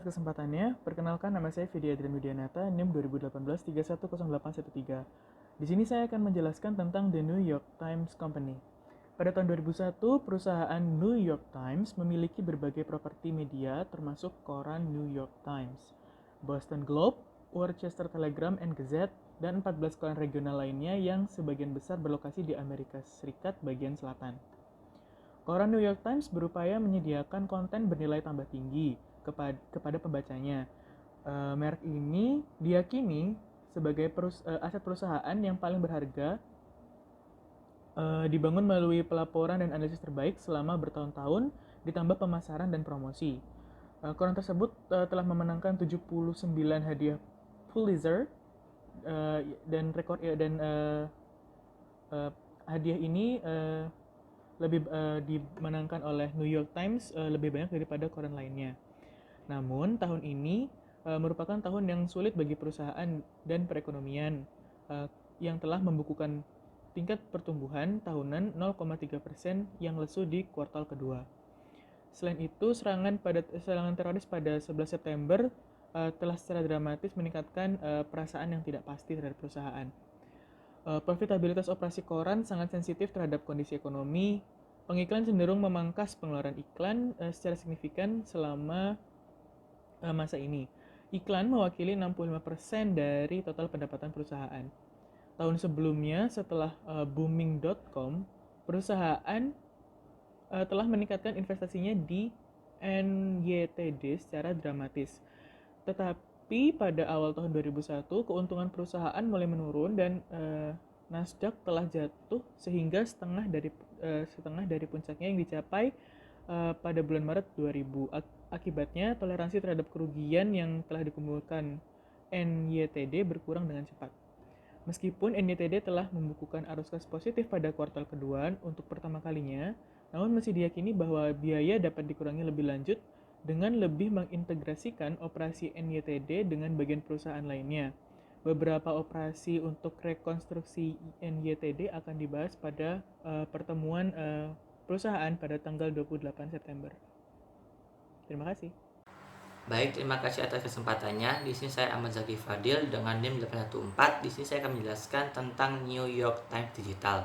kesempatannya. Perkenalkan, nama saya Vidya Adrian Widianata, NIM 2018 Di sini saya akan menjelaskan tentang The New York Times Company. Pada tahun 2001, perusahaan New York Times memiliki berbagai properti media termasuk koran New York Times, Boston Globe, Worcester Telegram and Gazette, dan 14 koran regional lainnya yang sebagian besar berlokasi di Amerika Serikat bagian selatan. Koran New York Times berupaya menyediakan konten bernilai tambah tinggi kepada pembacanya. Merek ini diyakini sebagai aset perusahaan yang paling berharga, dibangun melalui pelaporan dan analisis terbaik selama bertahun-tahun, ditambah pemasaran dan promosi. Koran tersebut telah memenangkan 79 hadiah Pulitzer, dan hadiah ini lebih dimenangkan oleh New York Times lebih banyak daripada koran lainnya. Namun tahun ini merupakan tahun yang sulit bagi perusahaan dan perekonomian yang telah membukukan tingkat pertumbuhan tahunan 0,3% yang lesu di kuartal kedua. Selain itu, serangan teroris pada 11 September telah secara dramatis meningkatkan perasaan yang tidak pasti terhadap perusahaan. Profitabilitas operasi koran sangat sensitif terhadap kondisi ekonomi. Pengiklan cenderung memangkas pengeluaran iklan secara signifikan selama masa ini. Iklan mewakili 65% dari total pendapatan perusahaan. Tahun sebelumnya, setelah booming.com, perusahaan telah meningkatkan investasinya di NYTD secara dramatis. Tetapi pada awal tahun 2001, keuntungan perusahaan mulai menurun dan Nasdaq telah jatuh sehingga setengah dari puncaknya yang dicapai pada bulan Maret 2000. Akibatnya, toleransi terhadap kerugian yang telah dikumpulkan NYTD berkurang dengan cepat. Meskipun NYTD telah membukukan arus kas positif pada kuartal kedua untuk pertama kalinya, namun masih diyakini bahwa biaya dapat dikurangi lebih lanjut dengan lebih mengintegrasikan operasi NYTD dengan bagian perusahaan lainnya. Beberapa operasi untuk rekonstruksi NYTD akan dibahas pada pertemuan perusahaan pada tanggal 28 September. Terima kasih. Baik, terima kasih atas kesempatannya. Di sini saya Ahmad Zaki Fadil dengan NIM 814. Di sini saya akan menjelaskan tentang New York Times Digital.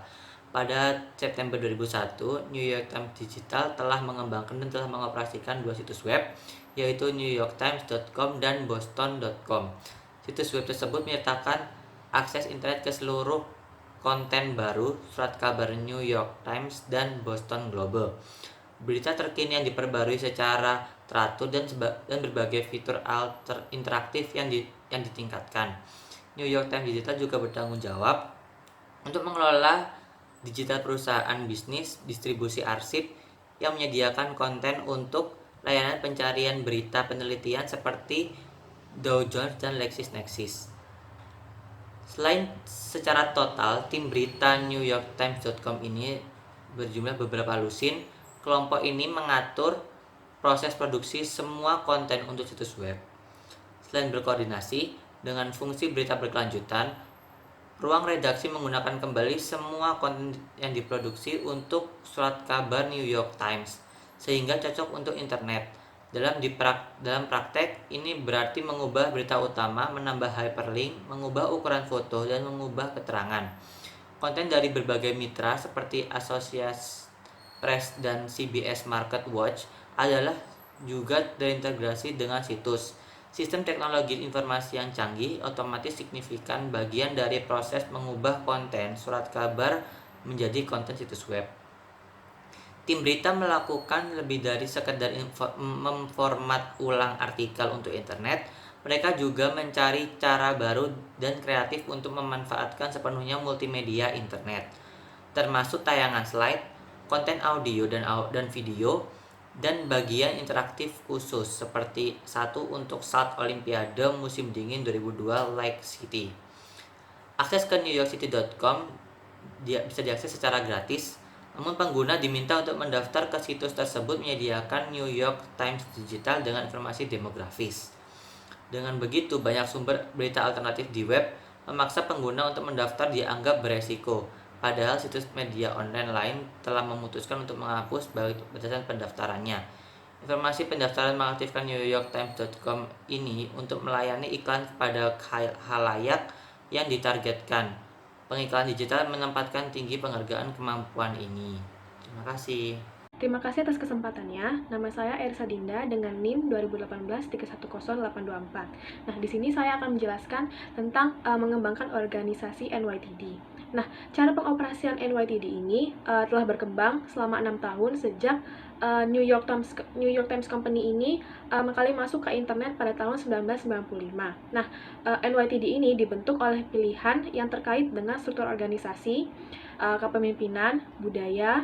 Pada September 2001, New York Times Digital telah mengembangkan dan telah mengoperasikan dua situs web, yaitu newyorktimes.com dan boston.com. Situs web tersebut menyertakan akses internet ke seluruh konten baru, surat kabar New York Times dan Boston Globe, berita terkini yang diperbarui secara teratur dan berbagai fitur interaktif yang ditingkatkan. New York Times Digital juga bertanggung jawab untuk mengelola digital perusahaan bisnis, distribusi arsip yang menyediakan konten untuk layanan pencarian berita penelitian seperti Dow Jones dan LexisNexis. Selain secara total, tim berita newyorktimes.com ini berjumlah beberapa lusin. Kelompok ini mengatur proses produksi semua konten untuk situs web. Selain berkoordinasi dengan fungsi berita berkelanjutan, ruang redaksi menggunakan kembali semua konten yang diproduksi untuk surat kabar New York Times, sehingga cocok untuk internet. Dalam praktek, ini berarti mengubah berita utama, menambah hyperlink, mengubah ukuran foto, dan mengubah keterangan. Konten dari berbagai mitra seperti Associated Press dan CBS Market Watch adalah juga terintegrasi dengan situs. Sistem teknologi informasi yang canggih otomatis signifikan bagian dari proses mengubah konten surat kabar menjadi konten situs web. Tim berita melakukan lebih dari sekedar memformat ulang artikel untuk internet. Mereka juga mencari cara baru dan kreatif untuk memanfaatkan sepenuhnya multimedia internet, termasuk tayangan slide, konten audio dan video, dan bagian interaktif khusus seperti satu untuk saat Olimpiade musim dingin 2002 Lake City. Akses ke newyorkcity.com bisa diakses secara gratis, namun pengguna diminta untuk mendaftar ke situs tersebut menyediakan New York Times Digital dengan informasi demografis. Dengan begitu, banyak sumber berita alternatif di web memaksa pengguna untuk mendaftar dianggap beresiko. Padahal situs media online lain telah memutuskan untuk menghapus batasan pendaftarannya. Informasi pendaftaran mengaktifkan newyorktimes.com ini untuk melayani iklan kepada khalayak yang ditargetkan. Pengiklan digital menempatkan tinggi penghargaan kemampuan ini. Terima kasih. Terima kasih atas kesempatannya. Nama saya Ersa Dinda dengan NIM 2018310824. Nah, di sini saya akan menjelaskan tentang mengembangkan organisasi NYTD. Nah, cara pengoperasian NYTD ini telah berkembang selama 6 tahun sejak New York Times Company ini kali masuk ke internet pada tahun 1995. Nah, NYTD ini dibentuk oleh pilihan yang terkait dengan struktur organisasi, kepemimpinan, budaya,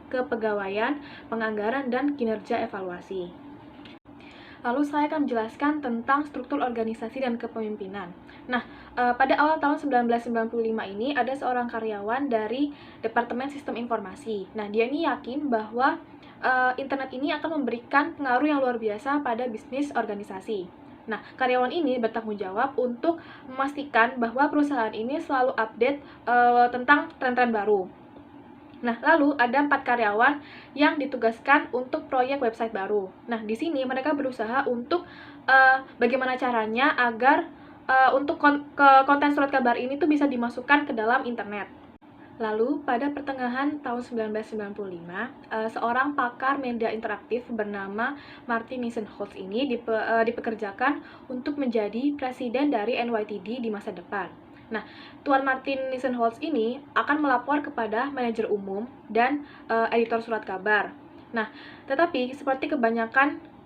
kepegawaian, penganggaran, dan kinerja evaluasi. Lalu saya akan menjelaskan tentang struktur organisasi dan kepemimpinan. Nah, pada awal tahun 1995 ini ada seorang karyawan dari Departemen Sistem Informasi. Nah, dia ini yakin bahwa internet ini akan memberikan pengaruh yang luar biasa pada bisnis organisasi. Nah, karyawan ini bertanggung jawab untuk memastikan bahwa perusahaan ini selalu update tentang tren-tren baru. Nah, lalu ada 4 karyawan yang ditugaskan untuk proyek website baru. Nah, di sini mereka berusaha untuk bagaimana caranya agar untuk konten surat kabar ini tuh bisa dimasukkan ke dalam internet. Lalu, pada pertengahan tahun 1995, seorang pakar media interaktif bernama Martin Nisenholtz ini dipekerjakan untuk menjadi presiden dari NYTD di masa depan. Nah, Tuan Martin Nisenholtz ini akan melapor kepada manajer umum dan editor surat kabar. Nah, tetapi seperti kebanyakan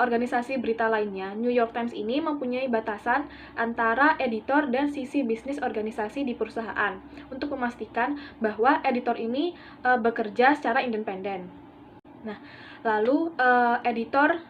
organisasi berita lainnya, New York Times ini mempunyai batasan antara editor dan sisi bisnis organisasi di perusahaan untuk memastikan bahwa editor ini bekerja secara independen. Nah, lalu editor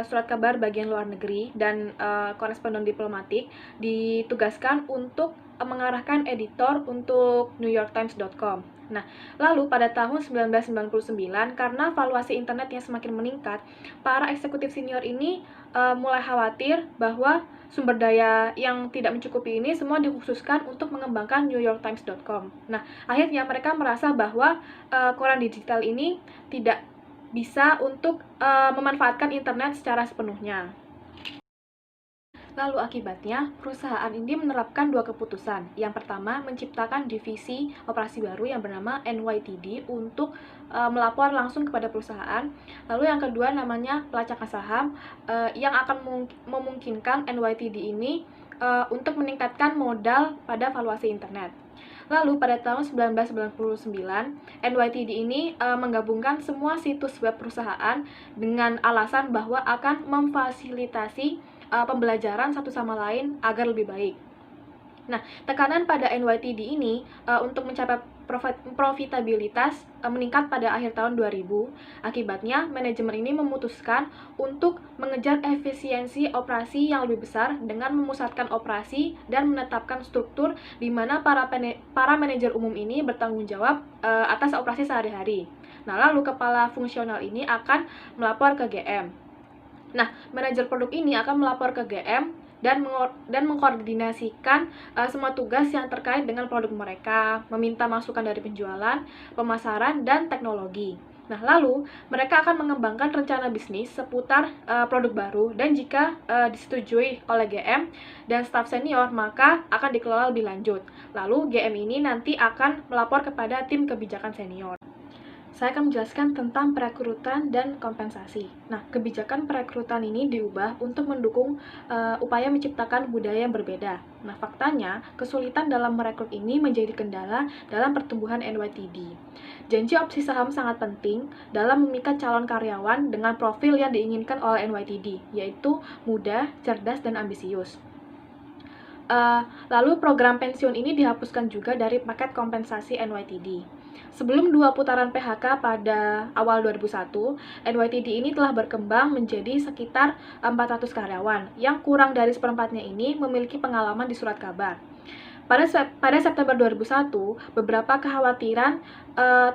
surat kabar bagian luar negeri dan koresponden diplomatik ditugaskan untuk mengarahkan editor untuk newyorktimes.com. Nah, lalu pada tahun 1999, karena valuasi internet yang semakin meningkat, para eksekutif senior ini mulai khawatir bahwa sumber daya yang tidak mencukupi ini semua dikhususkan untuk mengembangkan newyorktimes.com. Nah, akhirnya mereka merasa bahwa koran digital ini tidak bisa untuk memanfaatkan internet secara sepenuhnya. Lalu akibatnya, perusahaan ini menerapkan 2 keputusan. Yang pertama, menciptakan divisi operasi baru yang bernama NYTD untuk melapor langsung kepada perusahaan. Lalu yang kedua namanya pelacakan saham yang akan memungkinkan NYTD ini untuk meningkatkan modal pada valuasi internet. Lalu pada tahun 1999, NYTD ini menggabungkan semua situs web perusahaan dengan alasan bahwa akan memfasilitasi pembelajaran satu sama lain agar lebih baik. Nah, tekanan pada NYTD ini untuk mencapai profitabilitas meningkat pada akhir tahun 2000. Akibatnya, manajemen ini memutuskan untuk mengejar efisiensi operasi yang lebih besar dengan memusatkan operasi dan menetapkan struktur di mana para manajer umum ini bertanggung jawab atas operasi sehari-hari. Nah, lalu kepala fungsional ini akan melapor ke GM. Nah, manajer produk ini akan melapor ke GM dan mengkoordinasikan semua tugas yang terkait dengan produk mereka, meminta masukan dari penjualan, pemasaran, dan teknologi. Nah, lalu mereka akan mengembangkan rencana bisnis seputar produk baru dan jika disetujui oleh GM dan staf senior, maka akan dikelola lebih lanjut. Lalu GM ini nanti akan melapor kepada tim kebijakan senior. Saya akan menjelaskan tentang perekrutan dan kompensasi. Nah, kebijakan perekrutan ini diubah untuk mendukung upaya menciptakan budaya yang berbeda. Nah, faktanya, kesulitan dalam merekrut ini menjadi kendala dalam pertumbuhan NYTD. Janji opsi saham sangat penting dalam memikat calon karyawan dengan profil yang diinginkan oleh NYTD, yaitu muda, cerdas, dan ambisius. Lalu program pensiun ini dihapuskan juga dari paket kompensasi NYTD. Sebelum 2 putaran PHK pada awal 2001, NYTD ini telah berkembang menjadi sekitar 400 karyawan, yang kurang dari seperempatnya ini memiliki pengalaman di surat kabar. Pada September 2001, beberapa kekhawatiran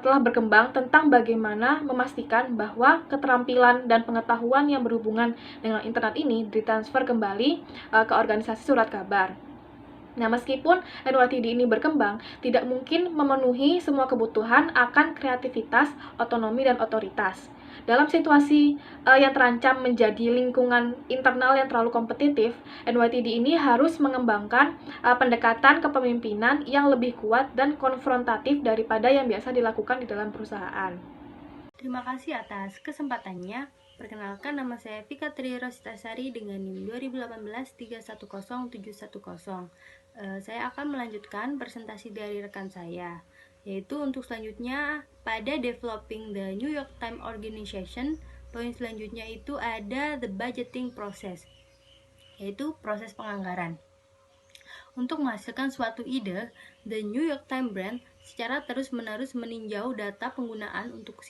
telah berkembang tentang bagaimana memastikan bahwa keterampilan dan pengetahuan yang berhubungan dengan internet ini ditransfer kembali ke organisasi surat kabar. Nah, meskipun NYTD ini berkembang, tidak mungkin memenuhi semua kebutuhan akan kreativitas, otonomi, dan otoritas. dalam situasi yang terancam menjadi lingkungan internal yang terlalu kompetitif, NYTD ini harus mengembangkan pendekatan kepemimpinan yang lebih kuat dan konfrontatif daripada yang biasa dilakukan di dalam perusahaan. Terima kasih atas kesempatannya. Perkenalkan, nama saya Vika Tri Rositasari dengan NIM 2018-310710. Saya akan melanjutkan presentasi dari rekan saya, yaitu untuk selanjutnya pada Developing the New York Times Organization. Poin selanjutnya itu ada the budgeting process, yaitu proses penganggaran. Untuk menghasilkan suatu ide, The New York Times Brand secara terus-menerus meninjau data penggunaan untuk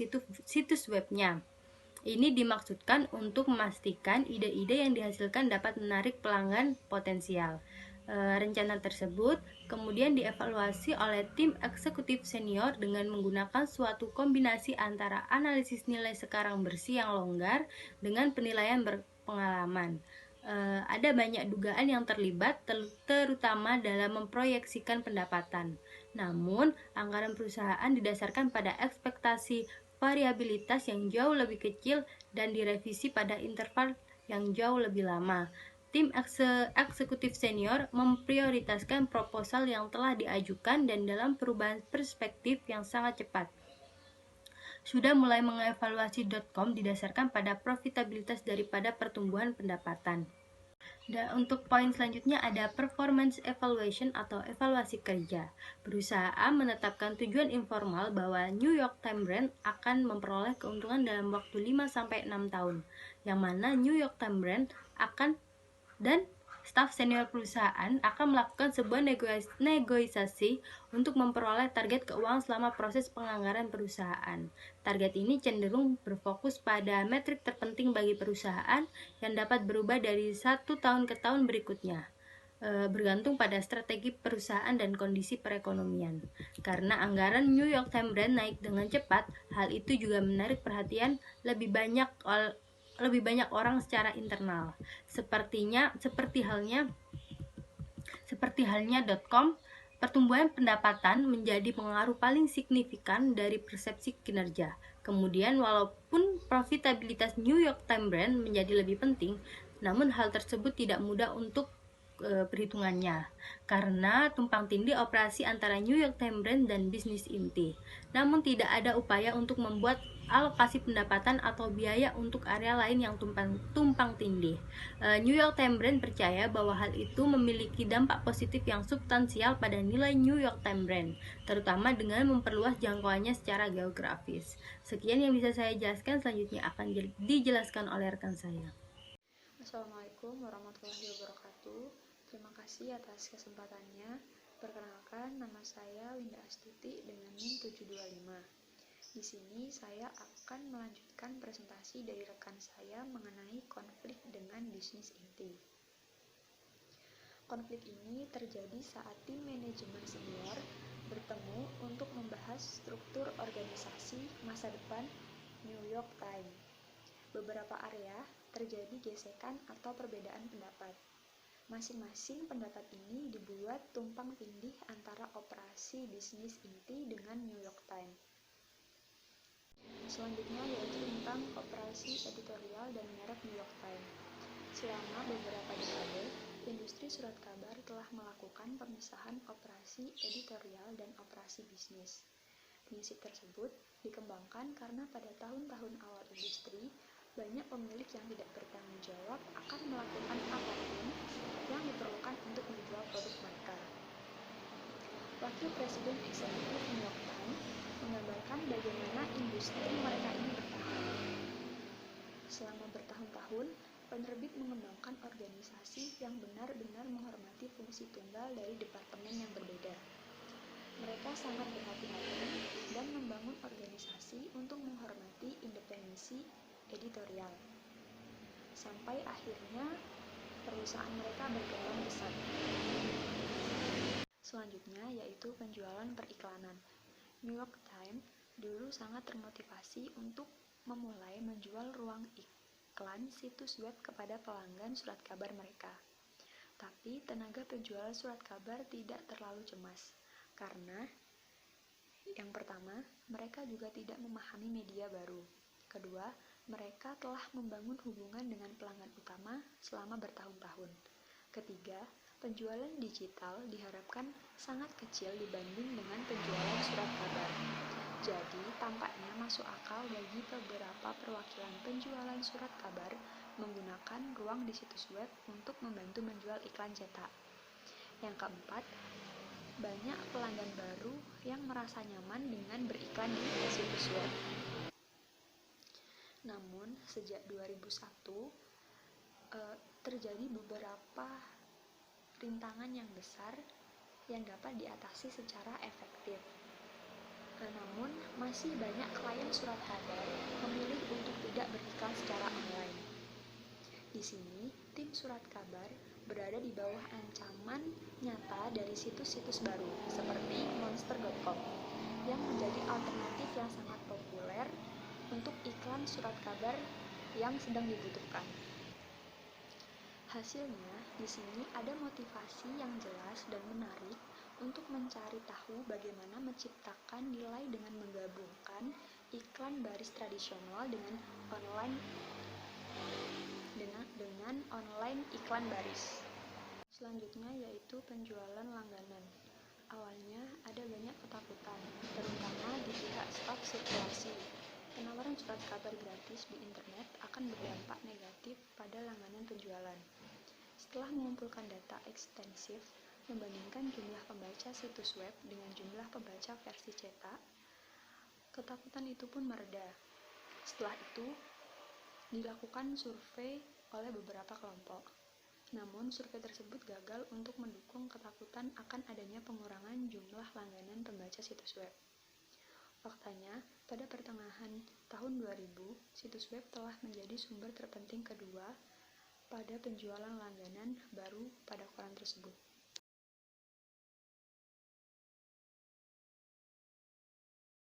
situs webnya. Ini dimaksudkan untuk memastikan ide-ide yang dihasilkan dapat menarik pelanggan potensial. Rencana tersebut kemudian dievaluasi oleh tim eksekutif senior dengan menggunakan suatu kombinasi antara analisis nilai sekarang bersih yang longgar dengan penilaian berpengalaman. Ada banyak dugaan yang terlibat, terutama dalam memproyeksikan pendapatan. Namun, anggaran perusahaan didasarkan pada ekspektasi variabilitas yang jauh lebih kecil dan direvisi pada interval yang jauh lebih lama. Tim eksekutif senior memprioritaskan proposal yang telah diajukan dan dalam perubahan perspektif yang sangat cepat. Sudah mulai mengevaluasi .com didasarkan pada profitabilitas daripada pertumbuhan pendapatan. Dan untuk poin selanjutnya ada performance evaluation atau evaluasi kerja. Perusahaan menetapkan tujuan informal bahwa New York Times Brand akan memperoleh keuntungan dalam waktu 5-6 tahun, yang mana New York Times Brand akan dan staf senior perusahaan akan melakukan sebuah negosiasi untuk memperoleh target keuangan selama proses penganggaran perusahaan. Target ini cenderung berfokus pada metrik terpenting bagi perusahaan yang dapat berubah dari satu tahun ke tahun berikutnya, bergantung pada strategi perusahaan dan kondisi perekonomian. Karena anggaran New York Times Brand naik dengan cepat, hal itu juga menarik perhatian lebih banyak orang secara internal. Seperti halnya .com, pertumbuhan pendapatan menjadi pengaruh paling signifikan dari persepsi kinerja. Kemudian, walaupun profitabilitas New York Times Brand menjadi lebih penting, namun hal tersebut tidak mudah untuk perhitungannya karena tumpang tindih operasi antara New York Times Brand dan bisnis inti. Namun tidak ada upaya untuk membuat alokasi pendapatan atau biaya untuk area lain yang tumpang tindih. New York Times Brand percaya bahwa hal itu memiliki dampak positif yang substansial pada nilai New York Times Brand, terutama dengan memperluas jangkauannya secara geografis. Sekian yang bisa saya jelaskan, selanjutnya akan dijelaskan oleh rekan saya. Assalamualaikum warahmatullahi wabarakatuh. Terima kasih atas kesempatannya. Perkenalkan, nama saya Winda Astuti dengan NIM 725. Di sini saya akan melanjutkan presentasi dari rekan saya mengenai konflik dengan bisnis inti. Konflik ini terjadi saat tim manajemen senior bertemu untuk membahas struktur organisasi masa depan New York Times. Beberapa area terjadi gesekan atau perbedaan pendapat. Masing-masing pendapat ini dibuat tumpang tindih antara operasi bisnis inti dengan New York Times. Selanjutnya yaitu tentang operasi editorial dan merek New York Times. Selama beberapa dekade, industri surat kabar telah melakukan pemisahan operasi editorial dan operasi bisnis. Prinsip tersebut dikembangkan karena pada tahun-tahun awal industri, banyak pemilik yang tidak bertanggung jawab akan melakukan apapun yang diperlukan untuk menjual produk mereka. Wakil Presiden Eksekutif New York Times menggambarkan bagaimana industri mereka ini bertahan. Selama bertahun-tahun, penerbit mengembangkan organisasi yang benar-benar menghormati fungsi tunggal dari departemen yang berbeda. Mereka sangat berhati-hati dan membangun organisasi untuk menghormati independensi editorial. Sampai akhirnya perusahaan mereka berkembang besar. Selanjutnya yaitu penjualan periklanan. New York Times dulu sangat termotivasi untuk memulai menjual ruang iklan situs web kepada pelanggan surat kabar mereka. Tapi tenaga penjual surat kabar tidak terlalu cemas, karena yang pertama, mereka juga tidak memahami media baru. Kedua, mereka telah membangun hubungan dengan pelanggan utama selama bertahun-tahun. Ketiga, penjualan digital diharapkan sangat kecil dibanding dengan penjualan surat kabar. Jadi, tampaknya masuk akal bagi beberapa perwakilan penjualan surat kabar menggunakan ruang di situs web untuk membantu menjual iklan cetak. Yang keempat, banyak pelanggan baru yang merasa nyaman dengan beriklan di situs web. Namun, sejak 2001, terjadi beberapa rintangan yang besar yang dapat diatasi secara efektif. Namun, masih banyak klien surat kabar memilih untuk tidak beriklan secara online. Di sini, tim surat kabar berada di bawah ancaman nyata dari situs-situs baru seperti monster.com yang menjadi alternatif yang sangat populer untuk iklan surat kabar yang sedang dibutuhkan. Hasilnya, di sini ada motivasi yang jelas dan menarik untuk mencari tahu bagaimana menciptakan nilai dengan menggabungkan iklan baris tradisional dengan online iklan baris. Selanjutnya yaitu penjualan langganan. Awalnya ada banyak ketakutan, terutama di pihak staf sirkulasi. Penawaran surat kabar gratis di internet akan berdampak negatif pada langganan penjualan. Setelah mengumpulkan data ekstensif, membandingkan jumlah pembaca situs web dengan jumlah pembaca versi cetak, ketakutan itu pun mereda. Setelah itu, dilakukan survei oleh beberapa kelompok. Namun, survei tersebut gagal untuk mendukung ketakutan akan adanya pengurangan jumlah langganan pembaca situs web. Faktanya, pada pertengahan tahun 2000, situs web telah menjadi sumber terpenting kedua pada penjualan langganan baru pada koran tersebut.